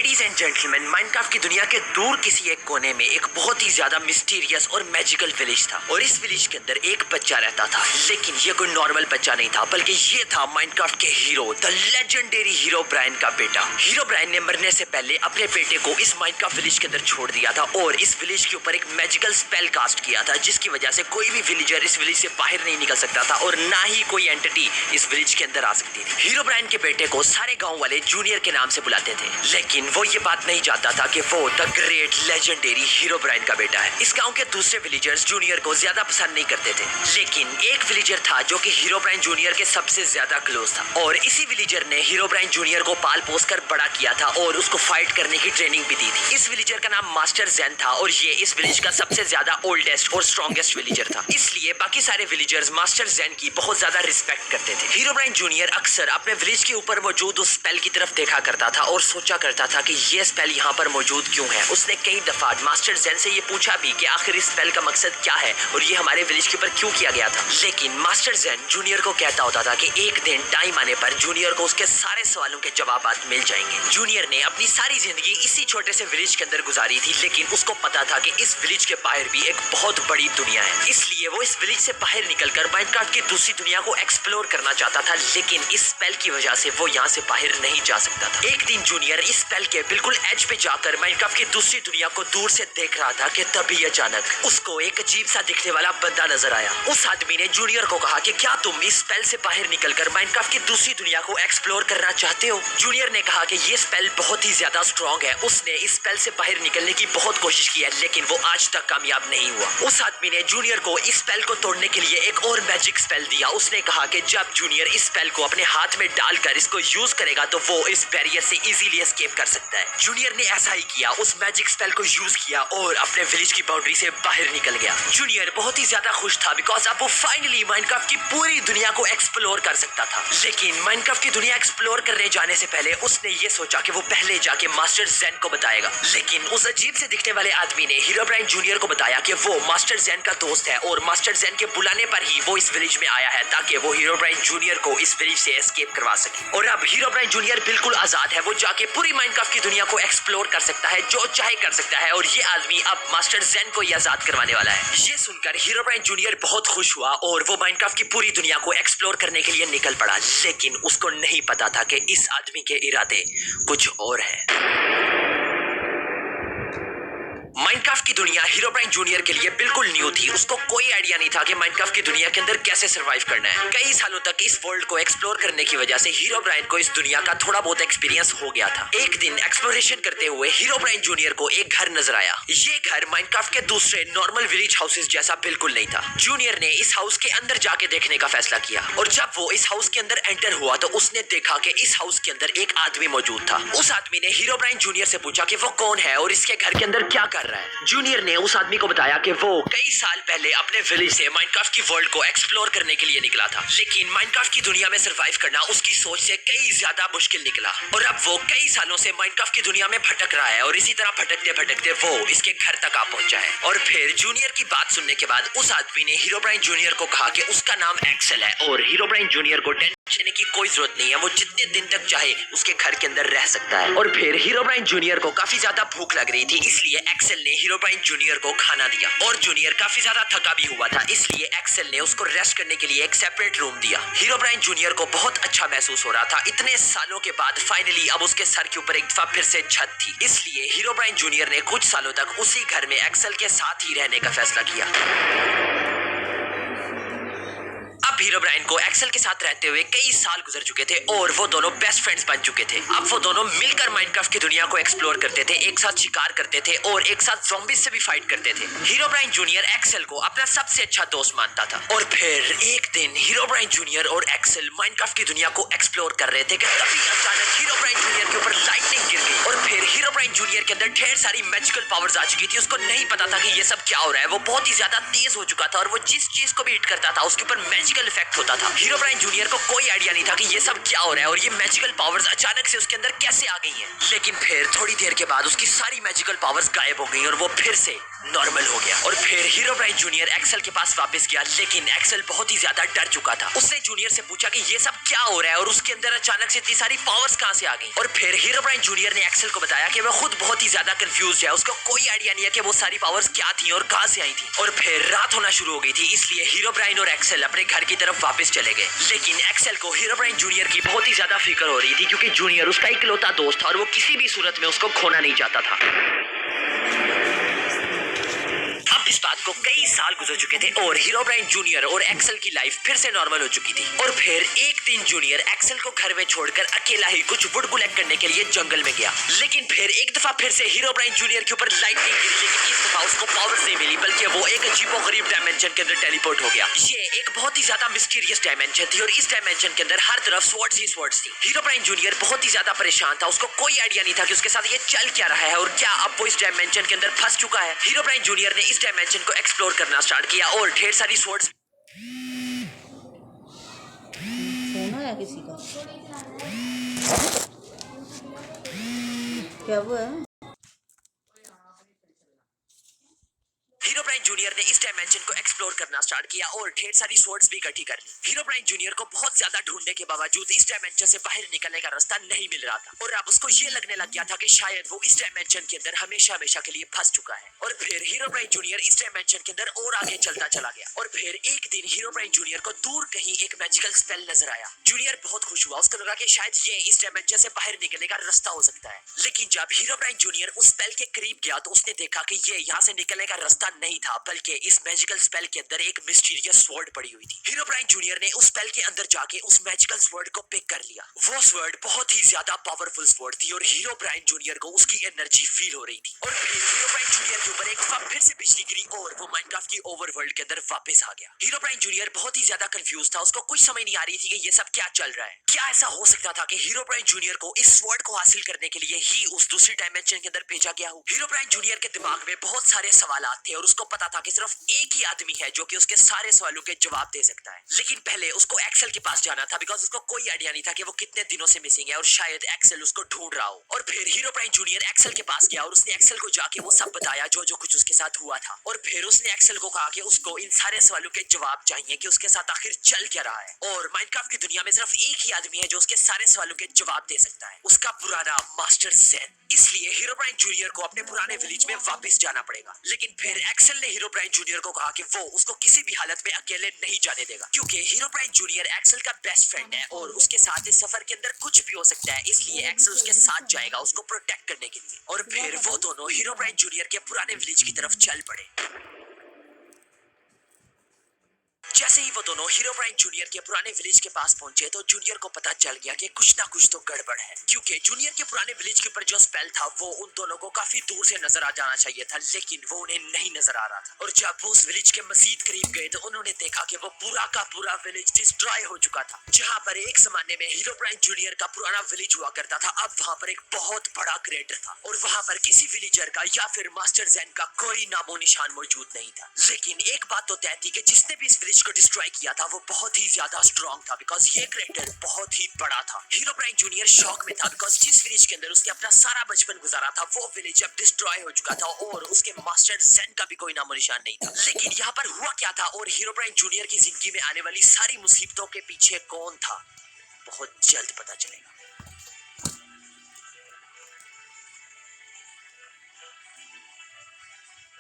Ladies and gentleman, Minecraft की दुनिया के दूर किसी एक कोने में एक बहुत ही ज्यादा मिस्टीरियस और मैजिकल विलेज था और इस विलेज के अंदर एक बच्चा रहता था। लेकिन ये कोई नॉर्मल बच्चा नहीं था, बल्कि ये था माइनक्राफ्ट के hero, the legendary hero Brian का बेटा। हीरो ब्रायन ने मरने से पहले अपने बेटे को इस माइनक्राफ्ट विलेज के अंदर छोड़ दिया था और इस विलेज के ऊपर एक मैजिकल स्पेल कास्ट किया था, जिसकी वजह से कोई भी विलेजर इस विलेज से बाहर नहीं निकल सकता था और ना ही कोई एंटिटी इस विलेज के अंदर आ सकती थी। हीरो ब्रायन के बेटे को सारे गांव वाले जूनियर के नाम से बुलाते थे, लेकिन वो ये बात नहीं जानता था कि वो the great legendary hero Brian का बेटा है। इस गांव के दूसरे विलेजर्स जूनियर को ज्यादा पसंद नहीं करते थे, लेकिन एक विलेजर था जो कि हीरो ब्रायन जूनियर के सबसे ज्यादा क्लोज था और इसी विलेजर ने हीरो ब्रायन जूनियर को पाल पोस कर बड़ा किया था और उसको फाइट करने की ट्रेनिंग भी दी थी। इस विलेजर का नाम मास्टर जैन था और ये इस विलेज का सबसे ज्यादा ओल्डेस्ट और स्ट्रॉन्गेस्ट विलेजर था, इसलिए बाकी सारे विलेजर्स मास्टर जैन की बहुत ज्यादा रिस्पेक्ट करते थे। हीरो ब्रायन जूनियर अक्सर अपने विलेज के ऊपर मौजूद उस स्पेल की तरफ देखा करता था और सोचा करता था कि ये स्पेल यहाँ पर मौजूद क्यों है। उसने कई दफा मास्टर जैन से ये पूछा भी कि आखिर इस स्पेल का मकसद क्या है और ये हमारे विलेज के ऊपर क्यों किया गया था, लेकिन मास्टर जैन जूनियर को कहता होता था कि एक दिन टाइम आने पर जूनियर को उसके सारे सवालों के जवाब मिल जाएंगे। जूनियर ने अपनी सारी जिंदगी इसी छोटे से विलेज के अंदर गुजारी थी, लेकिन उसको पता था कि इस विलेज के बाहर भी एक बहुत बड़ी दुनिया है, इसलिए वो इस विलेज से बाहर निकलकर माइनक्राफ्ट की दूसरी दुनिया को एक्सप्लोर करना चाहता था, लेकिन इस स्पेल की वजह से वो यहाँ से बाहर नहीं जा सकता था। एक दिन जूनियर इस स्पेल के बिल्कुल एज पे जाकर माइनक्राफ्ट की दूसरी दुनिया को दूर से देख रहा था कि तभी अचानक उसको एक अजीब सा दिखने वाला बंदा नजर आया। उस आदमी ने जूनियर को कहा कि क्या तुम इस स्पेल से बाहर निकलकर माइनक्राफ्ट की दूसरी दुनिया को एक्सप्लोर करना चाहते हो। जूनियर ने कहा कि ये स्पेल बहुत ही ज्यादा स्ट्रॉन्ग है, उसने इस स्पेल से बाहर निकलने की बहुत कोशिश की है, लेकिन वो आज तक कामयाब नहीं हुआ। उस आदमी ने जूनियर को इस स्पेल को तोड़ने के लिए एक और मैजिक स्पेल दिया। उसने कहा कि जब जूनियर इस स्पेल को अपने हाथ में डालकर इसको यूज करेगा तो वो इस बैरियर से इजीली एस्केप कर सकता है। जूनियर ने ऐसा ही किया, उस मैजिक स्पेल को यूज किया और अपने विलेज की बाउंड्री से बाहर निकल गया। जूनियर बहुत ही ज्यादा खुश था बिकॉज अब वो फाइनली माइनक्राफ्ट की पूरी दुनिया को एक्सप्लोर कर सकता था। लेकिन माइनक्राफ्ट की दुनिया एक्सप्लोर करने जाने से पहले उसने ये सोचा कि वो पहले जाके मास्टर जैन को बताएगा, लेकिन उस अजीब से दिखने वाले आदमी ने हीरो ब्रायन जूनियर को बताया कि वो मास्टर जैन का दोस्त है और मास्टर जैन के बुलाने पर ही वो इस विलेज में आया है ताकि वो हीरो ब्रायन जूनियर को इस विलेज से एस्केप करवा सके। और अब हीरो ब्रायन जूनियर बिल्कुल आजाद है, वो जाके पूरी माइनक्राफ्ट की दुनिया को एक्सप्लोर कर सकता है, जो चाहे कर सकता है और ये आदमी अब मास्टर जैन को ही आजाद करवाने वाला है। ये सुनकर हीरो ब्रायन जूनियर बहुत खुश हुआ और वो माइनक्राफ्ट की पूरी दुनिया को एक्सप्लोर करने के लिए निकल पड़ा, लेकिन उसको नहीं पता था कि इस आदमी के इरादे कुछ और हैं। माइनक्राफ्ट की दुनिया हीरो ब्रायन जूनियर के लिए बिल्कुल न्यू थी। उसको कोई आइडिया नहीं था कि माइनक्राफ्ट की दुनिया के अंदर कैसे सरवाइव करना है। कई सालों तक इस वर्ल्ड को एक्सप्लोर करने की वजह से हीरो ब्रायन को इस दुनिया का थोड़ा बहुत एक्सपीरियंस हो गया था। एक दिन एक्सप्लोरेशन करते हुए हीरो ब्रायन जूनियर को एक घर नजर आया। ये घर माइनक्राफ्ट के दूसरे नॉर्मल विलेज हाउसेस जैसा बिल्कुल नहीं था। जूनियर ने इस हाउस के अंदर जाके देखने का फैसला किया और जब वो इस हाउस के अंदर एंटर हुआ तो उसने देखा कि इस हाउस के अंदर एक आदमी मौजूद था। उस आदमी ने हीरो ब्रायन जूनियर से पूछा कि वो कौन है और इसके घर के अंदर क्या कर रहा है। जूनियर ने उस आदमी को बताया कि वो कई साल पहले अपने विलेज से माइनक्राफ्ट की वर्ल्ड को एक्सप्लोर करने के लिए निकला था, लेकिन माइनक्राफ्ट की दुनिया में सरवाइव करना उसकी सोच से कई ज्यादा मुश्किल निकला और अब वो कई सालों से माइनक्राफ्ट की दुनिया में भटक रहा है और इसी तरह भटकते भटकते वो इसके घर तक आ पहुंचा है। और फिर जूनियर की बात सुनने के बाद उस आदमी ने हीरो ब्रायन जूनियर को कहा कि उसका नाम एक्सेल है और हीरो ब्रायन जूनियर को टेंशन लेने की कोई जरूरत नहीं है, वो जितने दिन तक चाहे उसके घर के अंदर रह सकता है। और फिर हीरो ब्रायन जूनियर को काफी ज्यादा भूख लग रही थी, इसलिए एक्सेल ने हीरो ब्रायन जूनियर को खाना दिया और जूनियर काफी ज्यादा थका भी हुआ था, इसलिए एक्सेल ने उसको रेस्ट करने के लिए एक सेपरेट रूम दिया। हीरो ब्रायन जूनियर को बहुत अच्छा महसूस हो रहा था। इतने सालों के बाद फाइनली अब उसके सर के ऊपर एक दफा फिर से छत थी, इसलिए हीरो ब्रायन जूनियर ने कुछ सालों तक उसी घर में एक्सेल के साथ ही रहने का फैसला किया। हीरो ब्रायन को एक्सेल के साथ रहते हुए कई साल गुजर चुके थे और वो दोनों बेस्ट फ्रेंड्स बन चुके थे। अब वो दोनों मिलकर माइनक्राफ्ट की दुनिया को एक्सप्लोर करते थे, एक साथ शिकार करते थे और एक साथ ज़ॉम्बीज से भी फाइट करते थे। हीरो ब्रायन जूनियर एक्सेल को अपना सबसे अच्छा दोस्त मानता था और फिर एक दिन हीरो ब्रायन जूनियर और एक्सेल माइनक्राफ्ट की दुनिया को एक्सप्लोर कर रहे थे कि तभी अचानक हीरो ब्रायन जूनियर के ऊपर लाइटनिंग गिर गई और फिर हीरो ब्रायन जूनियर के अंदर ढेर सारी मैजिकल पावर्स आ चुकी थी। उसको नहीं पता था कि ये सब क्या हो रहा है। वो बहुत ही ज्यादा तेज हो चुका था और वो जिस चीज को भी हिट करता था उसके ऊपर मैजिकल इफेक्ट होता था। हीरोब्राइन जूनियर को कोई आइडिया नहीं था कि ये सब क्या हो रहा है और ये मैजिकल पावर्स अचानक से उसके अंदर कैसे आ गई हैं। लेकिन फिर थोड़ी देर के बाद उसकी सारी मैजिकल पावर्स गायब हो गई और वो फिर से नॉर्मल हो गया। और फिर हीरोब्राइन जूनियर एक्सेल के पास वापस गया, लेकिन एक्सेल बहुत ही ज्यादा डर चुका था। उसने जूनियर से पूछा कि ये सब क्या हो रहा है और उसके अंदर अचानक से इतनी सारी पावर्स कहां से आ गई। और फिर हीरोब्राइन जूनियर ने एक्सेल को बताया कि वह खुद बहुत ही ज्यादा कंफ्यूज है। उसको कोई आइडिया नहीं है कि वो सारी पावर्स क्या थी और कहां से आई थी। और फिर रात होना शुरू हो गई थी, इसलिए हीरोब्राइन और एक्सेल अपने घर की तरफ वापस चले गए। लेकिन एक्सेल को हीरोब्राइन जूनियर की बहुत ही ज्यादा फिक्र हो रही थी, क्योंकि जूनियर उसका इकलौता दोस्त था और वो किसी भी सूरत में उसको खोना नहीं चाहता था। अब इस बात को कई साल गुजर चुके थे और हीरोब्राइन जूनियर और एक्सेल की लाइफ फिर से नॉर्मल हो चुकी थी। और फिर एक दिन जूनियर एक्सेल को घर में छोड़कर अकेला ही कुछ वुड कलेक्ट करने के लिए जंगल में गया। लेकिन फिर एक दफा फिर से हीरोब्राइन जूनियर के ऊपर लाइटनिंग गिरी, लेकिन इस दफा उसको पावर्स नहीं मिली, बल्कि वो एक अजीबोगरीब डायमेंशन के अंदर टेलीपोर्ट हो गया। ये एक बहुत ही ज्यादा मिस्टीरियस डायमेंशन थी और इस डायमेंशन के अंदर हर तरफ स्वॉर्ड्स ही स्वॉर्ड्स थी। हीरोब्राइन जूनियर बहुत ही ज्यादा परेशान था। उसको कोई आइडिया नहीं था कि उसके साथ ये चल क्या रहा है और क्या अब वो इस डायमेंशन के अंदर फंस चुका है। हीरोब्राइन जूनियर ने इस डायमेंशन को एक्सप्लोर करना स्टार्ट किया और ढेर सारी स्वॉर्ड्स। फोन आया किसी का? क्या हुआ है? हीरोब्राइन जूनियर ने इस डायमेंशन को एक्सप्लोर करना स्टार्ट किया और ढेर सारी स्वॉर्ड्स भी इकट्ठी कर ली। हीरोब्राइन जूनियर को बहुत ज्यादा ढूंढने के बावजूद इस डायमेंशन से बाहर निकलने का रास्ता नहीं मिल रहा था और अब उसको ये लगने लग गया था कि शायद वो इस डायमेंशन के अंदर हमेशा हमेशा के लिए फंस चुका है। और फिर हीरोब्राइन जूनियर इस डायमेंशन के अंदर और आगे चलता चला गया। और फिर एक दिन हीरोब्राइन जूनियर को दूर कहीं एक मैजिकल स्पेल नजर आया। जूनियर बहुत खुश हुआ, उसको लगा कि शायद ये इस डायमेंशन से बाहर निकलने का रास्ता हो सकता है। लेकिन जब हीरोब्राइन जूनियर उस स्पेल के करीब गया तो उसने देखा कि ये यहाँ से निकलने का रास्ता नहीं था, बल्कि इस मैजिकल स्पेल के अंदर एक मिस्टीरियस स्वॉर्ड पड़ी हुई थी। हीरोब्राइन जूनियर ने उस स्पेल के अंदर जाके उस मैजिकल स्वॉर्ड को पिक कर लिया। वो स्वॉर्ड बहुत ही ज्यादा पावरफुल स्वॉर्ड थी और हीरोब्राइन जूनियर को उसकी एनर्जी फील हो रही थी। और फिर हीरोब्राइन जूनियर के ऊपर एक दफा फिर से बिजली गिरी और वो माइनक्राफ्ट की ओवरवर्ल्ड के अंदर वापस आ गया। हीरोब्राइन जूनियर बहुत ही ज्यादा कंफ्यूज था। उसको कुछ समझ नहीं आ रही थी कि ये सब क्या चल रहा है। क्या ऐसा हो सकता था कि हीरोब्राइन जूनियर को इस स्वॉर्ड को हासिल करने के लिए ही उस दूसरी डायमेंशन के अंदर भेजा गया हो? हीरोब्राइन जूनियर के दिमाग में बहुत सारे सवालात थे और उसको पता था कि सिर्फ एक ही आदमी है जो कि उसके सारे सवालों के जवाब दे सकता है। लेकिन पहले उसको एक्सेल के पास जाना था, बिकॉज उसको कोई आइडिया नहीं था कि वो कितने दिनों से मिसिंग है और शायद एक्सेल उसको ढूंढ रहा हो। और फिर हीरोब्राइन जूनियर एक्सेल के पास गया और उसने एक्सेल को जाके वो सब बताया जो जो कुछ उसके साथ हुआ था। और फिर उसने एक्सेल को कहा कि उसको इन सारे सवालों के जवाब चाहिए कि उसके साथ आखिर चल क्या रहा है। और माइनक्राफ्ट की दुनिया में सिर्फ एक ही आदमी है जो उसके सारे सवालों के जवाब दे सकता है, उसका पुराना मास्टर ज़ेन। इसलिए हीरोब्राइन जूनियर को अपने पुराने विलेज में वापस जाना पड़ेगा। लेकिन फिर एक्सेल ने हीरोब्राइन जूनियर को कहा कि वो उसको किसी भी हालत में अकेले नहीं जाने देगा, क्योंकि हीरोब्राइन जूनियर एक्सेल का बेस्ट फ्रेंड है और उसके साथ इस सफर के अंदर कुछ भी हो सकता है। इसलिए एक्सेल उसके साथ जाएगा उसको प्रोटेक्ट करने के लिए। और फिर वो दोनों हीरोब्राइन जूनियर के पुराने विलेज की तरफ चल पड़े। जैसे ही वो दोनों हीरोब्राइन जूनियर के पुराने विलेज के पास पहुंचे तो जूनियर को पता चल गया कि कुछ ना कुछ तो गड़बड़ है, क्योंकि जूनियर के पुराने विलेज के ऊपर जो स्पेल था वो उन दोनों को काफी दूर से नजर आ जाना चाहिए था, लेकिन वो उन्हें नहीं नजर आ रहा था। और जब वो उस विलेज के मजीद करीब गए तो उन्होंने देखा कि वो पूरा का पूरा विलेज डिस्ट्रॉय हो चुका था। जहाँ पर एक जमाने में हीरोब्राइन जूनियर का पुराना विलेज हुआ करता था, अब वहाँ पर एक बहुत बड़ा क्रेटर था और वहाँ पर किसी विलेजर का या फिर मास्टर ज़ेन का कोई नामो निशान मौजूद नहीं था। लेकिन एक बात तो तय थी कि जिसने भी इस विलेज को डिस्ट्रॉय किया था वो बहुत ही ज्यादा स्ट्रॉन्ग था, बिकॉज ये क्रेटर बहुत ही बड़ा था। हीरोब्राइन जूनियर शॉक में था, बिकॉज जिस विलेज के अंदर उसने अपना सारा बचपन गुजारा था वो विलेज अब डिस्ट्रॉय हो चुका था और उसके मास्टर ज़ेन का भी कोई नामो निशान नहीं था। लेकिन यहाँ पर हुआ क्या था और हीरोब्राइन जूनियर की जिंदगी में आने वाली सारी मुसीबतों के पीछे कौन था, बहुत जल्द पता चलेगा।